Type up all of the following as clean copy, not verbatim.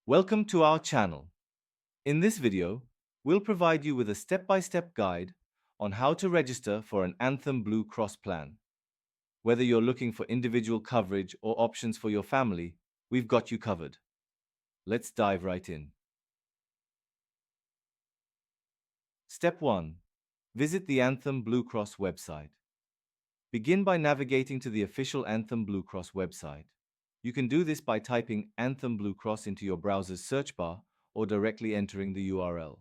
Welcome to our channel. In this video, we'll provide you with a step-by-step guide on how to register for an Anthem Blue Cross plan. Whether you're looking for individual coverage or options for your family, we've got you covered. Let's dive right in. Step 1. Visit the Anthem Blue Cross website. Begin by navigating to the official Anthem Blue Cross website. You can do this by typing Anthem Blue Cross into your browser's search bar or directly entering the URL.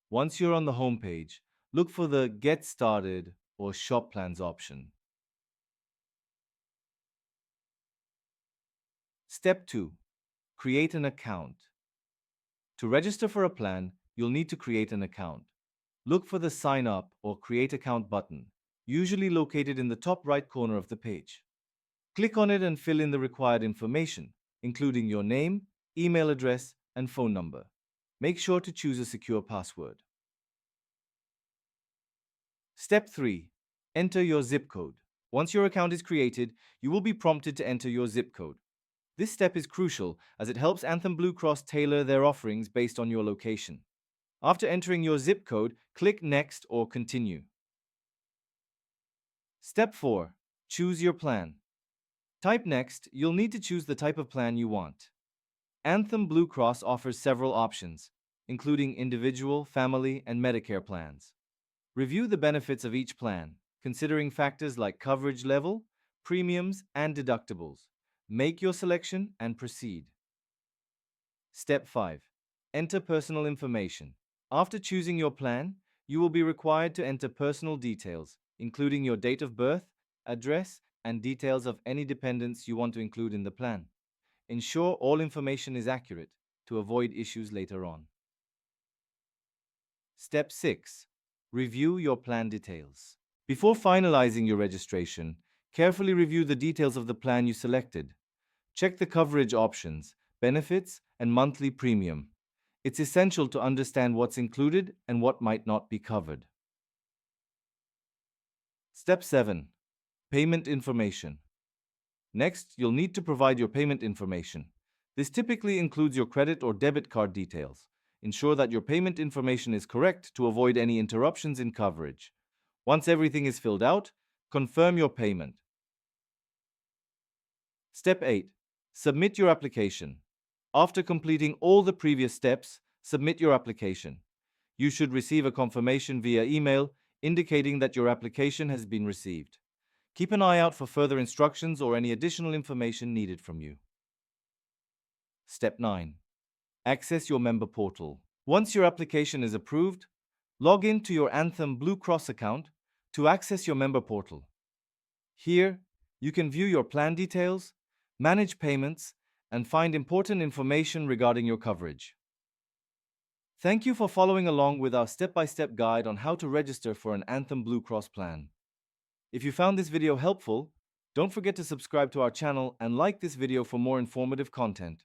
Once you're on the home page, look for the Get Started or Shop Plans option. Step 2. Create an account. To register for a plan, you'll need to create an account. Look for the Sign Up or Create Account button, usually located in the top right corner of the page. Click on it and fill in the required information, including your name, email address, and phone number. Make sure to choose a secure password. Step 3. Enter your zip code. Once your account is created, you will be prompted to enter your zip code. This step is crucial as it helps Anthem Blue Cross tailor their offerings based on your location. After entering your zip code, click Next or Continue. Step 4. Choose your plan. Type Next. You'll need to choose the type of plan you want. Anthem Blue Cross offers several options, including individual, family, and Medicare plans. Review the benefits of each plan, considering factors like coverage level, premiums, and deductibles. Make your selection and proceed. Step 5. Enter personal information. After choosing your plan, you will be required to enter personal details, including your date of birth, address, and details of any dependents you want to include in the plan. Ensure all information is accurate to avoid issues later on. Step 6. Review your plan details. Before finalizing your registration, carefully review the details of the plan you selected. Check the coverage options, benefits, and monthly premium. It's essential to understand what's included and what might not be covered. Step 7. Payment information. Next, you'll need to provide your payment information. This typically includes your credit or debit card details. Ensure that your payment information is correct to avoid any interruptions in coverage. Once everything is filled out, confirm your payment. Step 8. Submit your application. After completing all the previous steps, submit your application. You should receive a confirmation via email indicating that your application has been received. Keep an eye out for further instructions or any additional information needed from you. Step 9. Access your member portal. Once your application is approved, log in to your Anthem Blue Cross account to access your member portal. Here, you can view your plan details, manage payments, and find important information regarding your coverage. Thank you for following along with our step-by-step guide on how to register for an Anthem Blue Cross plan. If you found this video helpful, don't forget to subscribe to our channel and like this video for more informative content.